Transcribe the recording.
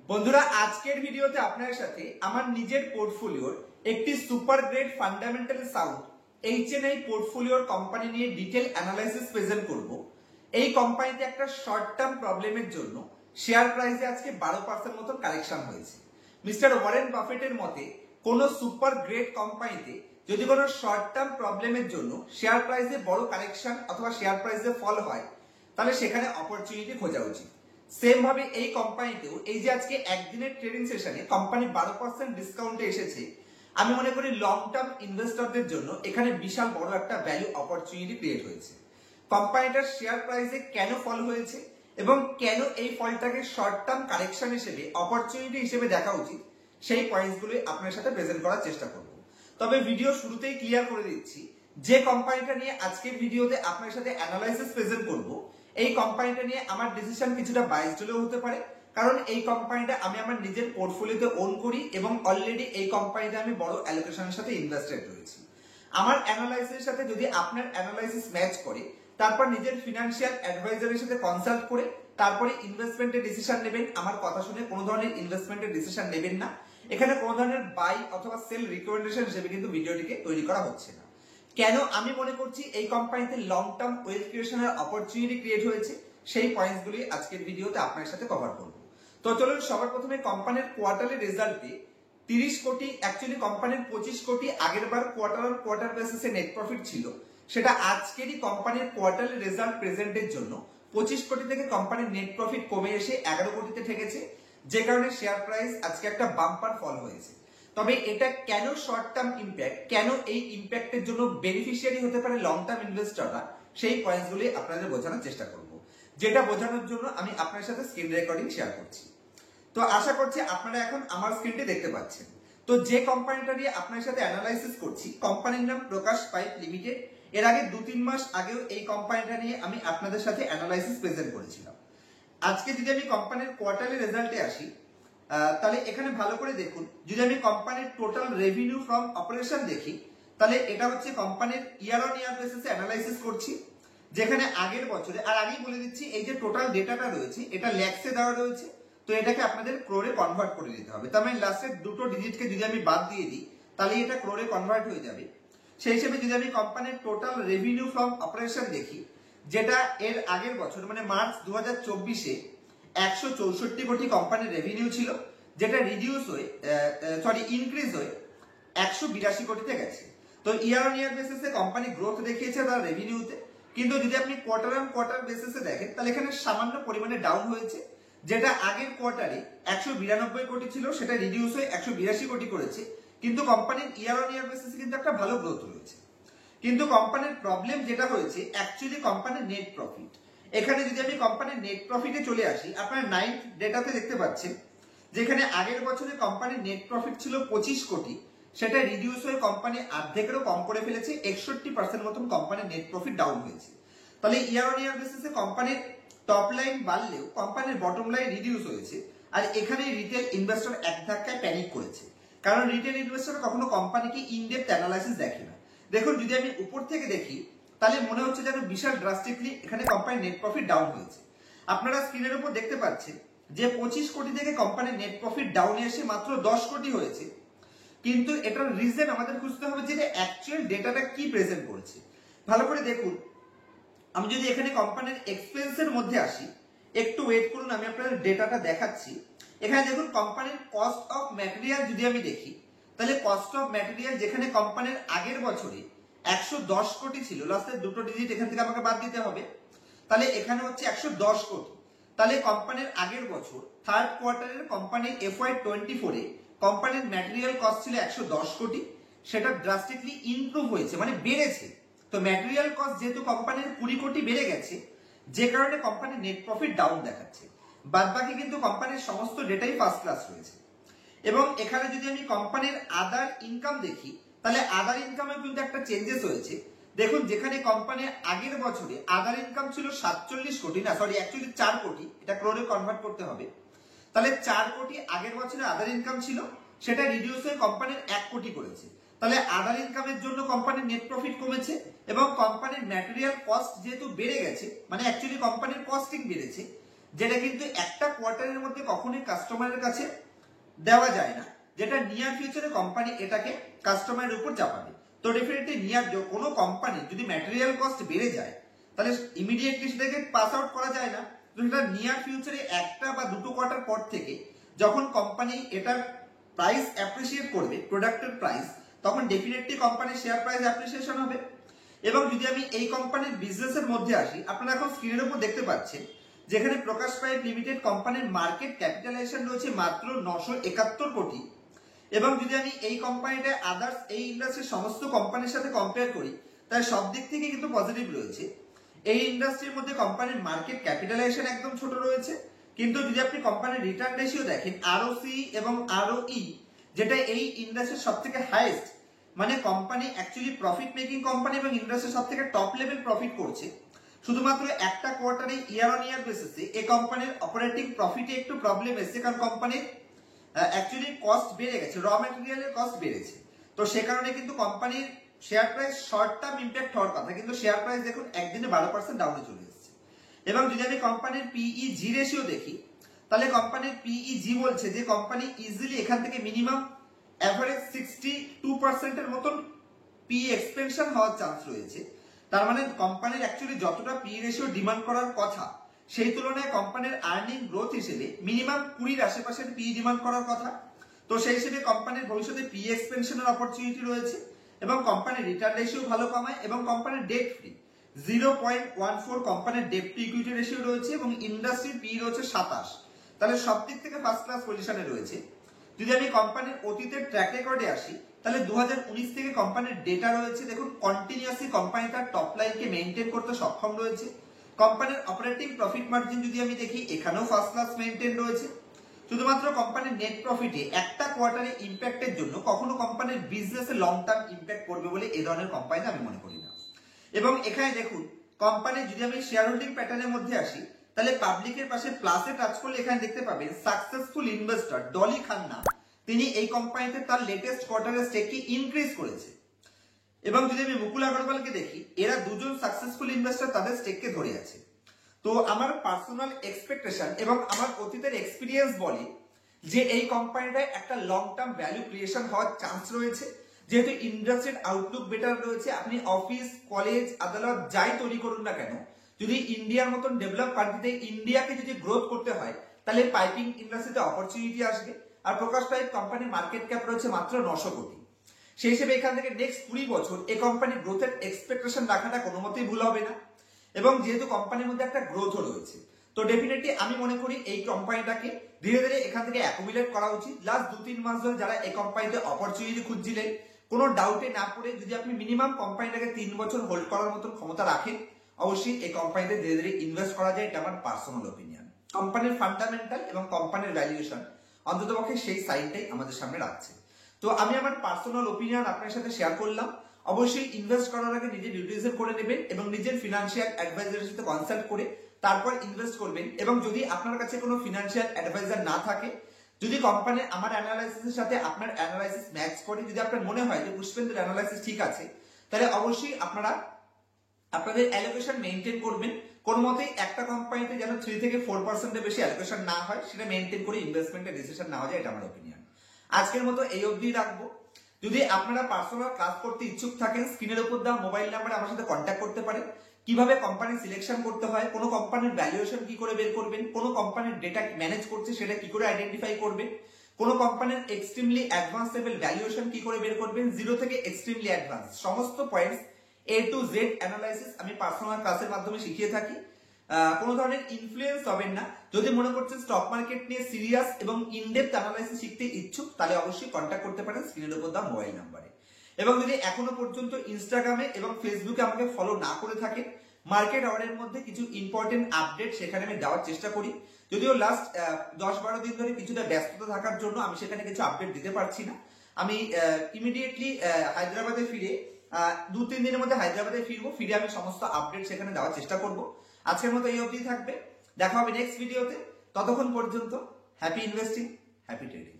বন্ধুরা আজকের ভিডিওতে আপনাদের সাথে আমার নিজের পোর্টফোলিওর একটি super grade fundamental sound HNI পোর্টফোলিওর কোম্পানি নিয়ে ডিটেইল অ্যানালাইসিস প্রেজেন্ট করব। এই কোম্পানিতে একটা শর্ট টার্ম প্রবলেমের জন্য শেয়ার প্রাইসে আজকে 12% মতো কারেকশন হয়েছে। মিস্টার ওয়ারেন বাফেটের মতে কোন সুপার গ্রেড কোম্পানিতে যদি কোনো শর্ট টার্ম প্রবলেমের জন্য শেয়ার প্রাইসে বড় কারেকশন অথবা শেয়ার প্রাইসে ফল হয় তাহলে সেখানে অপরচুনিটি খোঁজা উচিত। সেম ভাবে এই কোম্পানিতেও এই যে আজকে একদিনের ট্রেডিং সেশনে কোম্পানি 12% ডিসকাউন্টে এসেছে, আমি মনে করি লং টার্ম ইনভেস্টরদের জন্য এখানে বিশাল বড় একটা ভ্যালু অপরচুনিটি ক্রিয়েট হয়েছে। কোম্পানিটার শেয়ার প্রাইসে কেন ফল হয়েছে এবং কেন এই ফলটাকে শর্ট টার্ম কারেকশন হিসেবে অপরচুনিটি হিসেবে দেখা উচিত সেই পয়েন্টসগুলো আপনার সাথে প্রেজেন্ট করার চেষ্টা করব। তবে ভিডিও শুরুতেই ক্লিয়ার করে দিচ্ছি, যে কোম্পানিটা নিয়ে আজকের ভিডিওতে আপনার সাথে অ্যানালাইসিস প্রেজেন্ট করব এই কোম্পানিটা নিয়ে আমার ডিসিশন কিছুটা বায়াসড হলেও হতে পারে, কারণ এই কোম্পানিটা আমি আমার নিজের পোর্টফোলিওতে ওন করি এবং অলরেডি এই কোম্পানিতে আমি বড় অ্যালোকেশনের সাথে ইনভেস্টেড রয়েছি। আমার অ্যানালাইসিসের সাথে যদি আপনার অ্যানালাইসিস ম্যাচ করে তারপর নিজের ফিনান্সিয়াল অ্যাডভাইজারের সাথে কনসাল্ট করে তারপরে ইনভেস্টমেন্টের ডিসিশন নেবেন। আমার কথা শুনে কোনো ধরনের ইনভেস্টমেন্টের ডিসিশন নেবেন না। এখানে কোনো ধরনের বাই অথবা সেল রিকমেন্ডেশন হিসেবে কিন্তু ভিডিওটিকে তৈরি করা হচ্ছে না। কেন আমি মনে করছি এই কোম্পানিতে লং টার্ম ওয়েলথ ক্রিয়েশনের অপরচুনিটি ক্রিয়েট হয়েছে সেই পয়েন্টসগুলি আজকের ভিডিওতে আপনার সাথে কভার করব। তো চলুন সবার প্রথমে কোম্পানির কোয়ার্টারলি রেজাল্টে 30 কোটি, অ্যাকচুয়ালি কোম্পানির 25 কোটি আগের বার কোয়ার্টার অন কোয়ার্টার বেসিসে নেট প্রফিট ছিল, সেটা আজকেরই কোম্পানির কোয়ার্টারলি রেজাল্ট প্রেজেন্টের জন্য 25 কোটি থেকে কোম্পানির নেট প্রফিট কমে এসে 11 কোটিতে ঠেকেছে, যে কারণে শেয়ার প্রাইস আজকে একটা বাম্পার ফল হয়েছে। তবে এটা কেন শর্ট টার্ম ইম্প্যাক্ট, কেন এই ইম্প্যাক্টের জন্য বেনিফিশিয়ারি হতে পারে লং টার্ম ইনভেস্টররা, সেই পয়েন্টসগুলি আপনাদের বোঝানোর চেষ্টা করব, যেটা বোঝানোর জন্য আমি আপনার সাথে স্ক্রিন রেকর্ডিং শেয়ার করছি। তো আশা করছি আপনারা এখন আমার স্ক্রিনটি দেখতে পাচ্ছেন। তো যে কোম্পানিটা নিয়ে আপনার সাথে অ্যানালাইসিস করছি কোম্পানির নাম প্রকাশ পাইপ লিমিটেড। এর আগে 2-3 মাস আগেও এই কোম্পানিটা নিয়ে আমি আপনাদের সাথে অ্যানালাইসিস প্রেজেন্ট করেছিলাম। আজকে যদি আমি কোম্পানির কোয়ার্টারলি রেজাল্টে আসি তাহলে এখানে ভালো করে দেখুন, যদি আমি কোম্পানির টোটাল রেভিনিউ ফ্রম অপারেশন দেখি তাহলে এটা হচ্ছে কোম্পানির ইয়ার অন ইয়ার বেসিসে অ্যানালাইসিস করছি, যেখানে আগের বছরে, আর আগেই বলে দিচ্ছি এই যে টোটাল ডেটাটা রয়েছে এটা ল্যাক্সে দেওয়া রয়েছে, তো এটাকে আপনাদের ক্রোরে কনভার্ট করে দিতে হবে। তার মানে লাস্টের দুটো ডিজিটকে যদি আমি বাদ দিয়ে দিই তাহলে এটা ক্রোরে কনভার্ট হয়ে যাবে। সেই হিসেবে যদি আমি কোম্পানির টোটাল রেভিনিউ ফ্রম অপারেশন দেখি, যেটা এর আগের বছর মানে মার্চ 2024-এ 164 কোটি কোম্পানির রেভিনিউ ছিল, যেটা ইনক্রিজ হয়ে 182 কোটিতে গেছে। তো ইয়ার অন ইয়ার বেসিসে কোম্পানি গ্রোথ দেখিয়েছে তার রেভিনিউতে, কিন্তু যদি আপনি কোয়ার্টার অন কোয়ার্টার বেসিসে দেখেন তাহলে এখানে সামান্য পরিমাণে ডাউন হয়েছে, যেটা আগের কোয়ার্টারে 192 কোটি ছিল সেটা রিডিউস হয়ে 182 কোটি করেছে, কিন্তু কোম্পানির ইয়ার অন ইয়ার বেসিসে কিন্তু একটা ভালো গ্রোথ রয়েছে। কিন্তু কোম্পানির প্রবলেম যেটা হয়েছে অ্যাকচুয়ালি কোম্পানির নেট প্রফিট। এখানে যদি আমি কোম্পানির নেট প্রফিটে চলে আসি, আপনারা 9th ডেটাতে দেখতে পাচ্ছেন যেখানে আগের বছরে কোম্পানির নেট প্রফিট ছিল 25 কোটি, সেটা রিডিউস হয়ে কোম্পানি অর্ধেকেরও কম করে ফেলেছে, 61% মতন কোম্পানির নেট প্রফিট ডাউন হয়েছে। তাহলে ইয়ার অন ইয়ার বেসিসে কোম্পানির টপ লাইন বাড়লেও কোম্পানির বটম লাইন রিডিউস হয়েছে, আর এখানে রিটেল ইনভেস্টর এক ধাক্কায় প্যানিক করেছে, কারণ রিটেল ইনভেস্টর কখনো কোম্পানিকে ইনডেপথ অ্যানালাইসিস দেখে না। দেখুন যদি আমি উপর থেকে দেখি তাহলে মনে হচ্ছে যেন বিশাল ড্রাস্টিকলি এখানে কোম্পানির নেট প্রফিট ডাউন হয়েছে। আপনারা স্ক্রিনের উপর দেখতে পাচ্ছেন যে 25 কোটি থেকে কোম্পানির নেট প্রফিট ডাউনে এসে মাত্র 10 কোটি হয়েছে, কিন্তু এটার রিজন আমাদের খুঁজতে হবে যে অ্যাকচুয়াল ডেটাটা কি প্রেজেন্ট করেছে। ভালো করে দেখুন, আমি যদি এখানে কোম্পানির এক্সপেন্সের মধ্যে আসি, একটু ওয়েট করুন আমি আপনাদের ডেটাটা দেখাচ্ছি। এখানে দেখুন কোম্পানির কস্ট অফ ম্যাটেরিয়াল যদি আমি দেখি তাহলে কস্ট অফ ম্যাটেরিয়াল যেখানে কোম্পানির আগের বছরে 110 কোটি ছিল, লাস্টের দুটো ডিজিট এখান থেকে আমাকে বাদ দিতে হবে, তাহলে এখানে হচ্ছে 110 কোটি। তাহলে কোম্পানির আগের বছর থার্ড কোয়ার্টারের কোম্পানির FY24-এ কোম্পানির ম্যাটেরিয়াল কস্ট ছিল 110 কোটি, সেটা ড্রাস্টিকলি ইমপ্রুভ হয়েছে মানে বেড়েছে। তো ম্যাটেরিয়াল কস্ট যেহেতু কোম্পানির 20 কোটি বেড়ে গেছে, যে কারণে কোম্পানির নেট প্রফিট ডাউন দেখাচ্ছে। বাদবাকি কিন্তু কোম্পানির সমস্ত ডেটাই ফার্স্ট ক্লাস রয়েছে। এবং এখানে যদি আমি কোম্পানির আদার ইনকাম দেখি তাহলে আদার ইনকামে কিন্তু একটা চেঞ্জেস হয়েছে। দেখুন যেখানে কোম্পানির আগের বছরে আদার ইনকাম ছিল 47 কোটি, না সরি অ্যাকচুয়ালি 4 কোটি, এটা ক্রোরে কনভার্ট করতে হবে। তাহলে 4 কোটি আগের বছরে আদার ইনকাম ছিল, সেটা রিডিউস হয়ে কোম্পানির 1 কোটি করেছে। তাহলে আদার ইনকামের জন্য কোম্পানির নেট প্রফিট কমেছে এবং কোম্পানির ম্যাটেরিয়াল কস্ট যেহেতু বেড়ে গেছে, মানে অ্যাকচুয়ালি কোম্পানির কস্টিং বেড়েছে, যেটা কিন্তু একটা কোয়ার্টারের মধ্যে কখনোই কাস্টমারের কাছে দেওয়া যায় না, যেটা নিয়ার ফিউচারে কোম্পানি এটাকে কাস্টমারের উপর চাপাবে। তো ডেফিনেটলি নিয়ার কোনো কোম্পানি যদি ম্যাটেরিয়াল কস্ট বেড়ে যায় তাহলে ইমিডিয়েটলি সেটাকে পাস আউট করা যায় না। তো সেটা নিয়ার ফিউচারে একটা বা দুটো কোয়ার্টার পর থেকে যখন কোম্পানি এটার প্রাইস অ্যাপ্রিসিয়েট করবে, প্রোডাক্টের প্রাইস, তখন ডেফিনেটলি কোম্পানির শেয়ার প্রাইস অ্যাপ্রিসিয়েশন হবে। এবং যদি আমি এই কোম্পানির বিজনেসের মধ্যে আসি, আপনারা এখন স্ক্রিনের উপর দেখতে পাচ্ছেন যেখানে প্রকাশ পাইপ লিমিটেড কোম্পানির মার্কেট ক্যাপিটালাইজেশন রয়েছে মাত্র 971 কোটি। এবং যদি আমি এই কোম্পানিটা আদার্স এই ইন্ডাস্ট্রির সমস্ত কোম্পানির সাথে কম্পেয়ার করি তাই সব দিক থেকে কিন্তু পজিটিভ রয়েছে। এই ইন্ডাস্ট্রির মধ্যে কোম্পানির মার্কেট ক্যাপিটালাইজেশন একদম ছোট রয়েছে, কিন্তু যদি আপনি কোম্পানির রিটার্ন রেশিও দেখেন ROCE এবং ROE, যেটা এই ইন্ডাস্ট্রির সব থেকে হাইয়েস্ট, মানে company actually profit making company এবং ইন্ডাস্ট্রির সব থেকে টপ লেভেল প্রফিট করছে। শুধুমাত্র একটা কোয়ার্টারে ইয়ার অন ইয়ার বেসিসে এই কোম্পানির অপারেটিং প্রফিটে একটু প্রবলেম এসেছে, কারণ কোম্পানির অ্যাকচুয়ালি কস্ট বেড়ে গেছে, র ম্যাটেরিয়ালের কস্ট বেড়েছে। তো সে কারণে কিন্তু কোম্পানির share price short term impact হওয়ার কথা, কিন্তু শেয়ার প্রাইস দেখুন একদিনে 12% ডাউনে চলে এসেছে। এবং যদি আমি কোম্পানির PEG রেশিও দেখি তাহলে কোম্পানির PEG বলছে যে কোম্পানি ইজিলি এখান থেকে মিনিমাম অ্যাভারেজ 62% এর মতন PE এক্সপেনশন হওয়ার চান্স রয়েছে। তার মানে কোম্পানির অ্যাকচুয়ালি যতটা PE রেশিও ডিমান্ড করার কথা সেই তুলনায় কোম্পানির আর্নিং গ্রোথ হিসেবে মিনিমাম 20-র আশেপাশে PE ডিমান্ড করার কথা। তো সেই হিসেবে কোম্পানির ভবিষ্যতে PE এক্সপেনশনের অপরচুনিটি রয়েছে এবং কোম্পানির রিটার্ন রেশিও ভালো কমায় এবং কোম্পানির ডেট ফ্রি 0.14 কোম্পানির ডেট টু ইকুইটি রেশিও রয়েছে এবং ইন্ডাস্ট্রির PE রয়েছে 27। তাহলে সব দিক থেকে ফার্স্ট ক্লাস পজিশনে রয়েছে। যদি আমি কোম্পানির অতীতের ট্র্যাক রেকর্ডে আসি তাহলে 2019 থেকে কোম্পানির ডেটা রয়েছে, দেখুন কন্টিনিউয়াসলি কোম্পানি তার টপ লাইনকে মেইনটেইন করতে সক্ষম রয়েছে। কোম্পানির অপারেটিং প্রফিট মার্জিন যদি আমি দেখি এখানেও ফার্স্ট ক্লাস মেইনটেইন রয়েছে। শুধুমাত্র কোম্পানির নেট প্রফিটে একটা কোয়ার্টারে ইম্প্যাক্টের জন্য কখনো কোম্পানির বিজনেসে লং টার্ম ইম্প্যাক্ট করবে বলে এই ধরনের কোম্পানি আমি মনে করি না। এবং এখানে দেখুন কোম্পানি যদি আমি শেয়ার হোল্ডিং প্যাটার্নের মধ্যে আসি তাহলে পাবলিকের পাশে প্লাসে টাচ করলে এখানে দেখতে পাবেন সাকসেসফুল ইনভেস্টর ডলি খান্না, তিনি এই কোম্পানিতে তার লেটেস্ট কোয়ার্টারের স্টেককে ইনক্রিজ করেছে। এবং যদি আমি মুকুল আগরওয়ালকে দেখি, এরা দুজন সাকসেসফুল ইনভেস্টর তাদের স্টেককে ধরে আছে। তো আমার পার্সোনাল এক্সপেকটেশন এবং আমার অতীতের এক্সপিরিয়েন্স বলে যে এই কোম্পানিটায় একটা লং টার্ম ভ্যালু ক্রিয়েশন হওয়ার চান্স রয়েছে, যেহেতু ইন্ডাস্ট্রির আউটলুক বেটার রয়েছে। আপনি অফিস, কলেজ, আদালত যাই তৈরি করুন না কেন, যদি ইন্ডিয়ার মতন ডেভেলপ কান্ট্রিতে ইন্ডিয়াকে যদি গ্রোথ করতে হয় তাহলে পাইপিং ইন্ডাস্ট্রিতে অপরচুনিটি আসবে। আর প্রকাশ পাইপ কোম্পানির মার্কেট ক্যাপ রয়েছে মাত্র 900 কোটি। সেই হিসেবে এখান থেকে নেক্সট 20 বছর এই কোম্পানির গ্রোথের এক্সপেকটেশন রাখাটা কোনো মতেই ভুল হবে না। এবং যেহেতু কোম্পানির মধ্যে একটা গ্রোথও রয়েছে, তো ডেফিনেটলি আমি মনে করি এই কোম্পানিটাকে ধীরে ধীরে এখান থেকে অ্যাকুমুলেট করা উচিত। লাস্ট 2-3 মাস ধরে যারা এই কোম্পানিতে অপরচুনিটি খুঁজছিলেন, কোনো ডাউটে না পড়ে যদি আপনি মিনিমাম কোম্পানিটাকে 3 বছর হোল্ড করার মতন ক্ষমতা রাখেন, অবশ্যই এই কোম্পানিতে ধীরে ধীরে ইনভেস্ট করা যায়। এটা আমার পার্সোনাল ওপিনিয়ন। কোম্পানির ফান্ডামেন্টাল এবং কোম্পানির ভ্যালুয়েশন অন্ততপক্ষে সেই সাইনটাই আমাদের সামনে রাখছে। তো আমি আমার পার্সোনাল ওপিনিয়ন আপনার সাথে শেয়ার করলাম। অবশ্যই ইনভেস্ট করার আগে নিজের ডিউটিজের করে নেবেন এবং নিজের ফিনান্সিয়াল অ্যাডভাইজারের সাথে কনসাল্ট করে তারপর ইনভেস্ট করবেন। এবং যদি আপনার কাছে কোনো ফিনান্সিয়াল অ্যাডভাইজার না থাকে, যদি কোম্পানি আমার অ্যানালাইসিসের সাথে আপনার অ্যানালাইসিস ম্যাচ করে, যদি আপনার মনে হয় যে পুষ্পেন্দ্রের অ্যানালাইসিস ঠিক আছে, তাহলে অবশ্যই আপনারা আপনাদের অ্যালোকেশন মেইনটেইন করবেন। কোন মতেই একটা কোম্পানিতে যেন 3 থেকে 4% এর বেশি অ্যালোকেশন না হয়, সেটা মেইনটেইন করে ইনভেস্টমেন্টের ডিসিশন নেওয়া যায়, এটা আমার ওপিনিয়ন। আজকের মতো এই অবধি রাখবো। যদি আপনারা পার্সোনাল ক্লাস করতে ইচ্ছুক থাকেন, স্ক্রিনের উপর দেওয়া মোবাইল নাম্বারে আমার সাথে কন্ট্যাক্ট করতে পারেন। কিভাবে কোম্পানি সিলেকশন করতে হয়, কোন কোম্পানির ভ্যালুয়েশন কি করে বের করবেন, কোন কোম্পানির ডেটা ম্যানেজ করছে সেটা কি করে আইডেন্টিফাই করবেন, কোন কোম্পানির এক্সট্রিমলি অ্যাডভান্স লেভেল ভ্যালুয়েশন কি করে বের করবেন, জিরো থেকে এক্সট্রিমলি অ্যাডভান্স সমস্ত points A to Z analysis আমি পার্সোনাল ক্লাসের মাধ্যমে শিখিয়ে থাকি। কোনো ধরনের ইনফ্লুয়েন্স হবেন না। যদি মনে করছেন স্টক মার্কেট নিয়ে সিরিয়াস এবং ইনডেপথ অ্যানালাইসিস শিখতে ইচ্ছুক, তাহলে অবশ্যই কন্ট্যাক্ট করতে পারেন স্ক্রিনের উপর দেওয়া মোবাইল নাম্বারে। এবং যদি এখনো পর্যন্ত ইনস্টাগ্রামে এবং ফেসবুকে আমাকে ফলো না করে থাকেন, মার্কেট আওয়ারের মধ্যে কিছু ইম্পর্টেন্ট আপডেট সেখানে আমি দেওয়ার চেষ্টা করি। যদিও লাস্ট 10-12 দিন ধরে কিছুটা ব্যস্ততা থাকার জন্য আমি সেখানে কিছু আপডেট দিতে পারছি না। আমি ইমিডিয়েটলি হায়দ্রাবাদে ফিরে 2-3 দিনের মধ্যে হায়দ্রাবাদে ফিরে আমি সমস্ত আপডেট সেখানে দেওয়ার চেষ্টা করব। আজকের মতো এই অবধি থাকবে, দেখা হবে নেক্সট ভিডিওতে। ততক্ষণ পর্যন্ত হ্যাপি ইনভেস্টিং, হ্যাপি ট্রেডিং।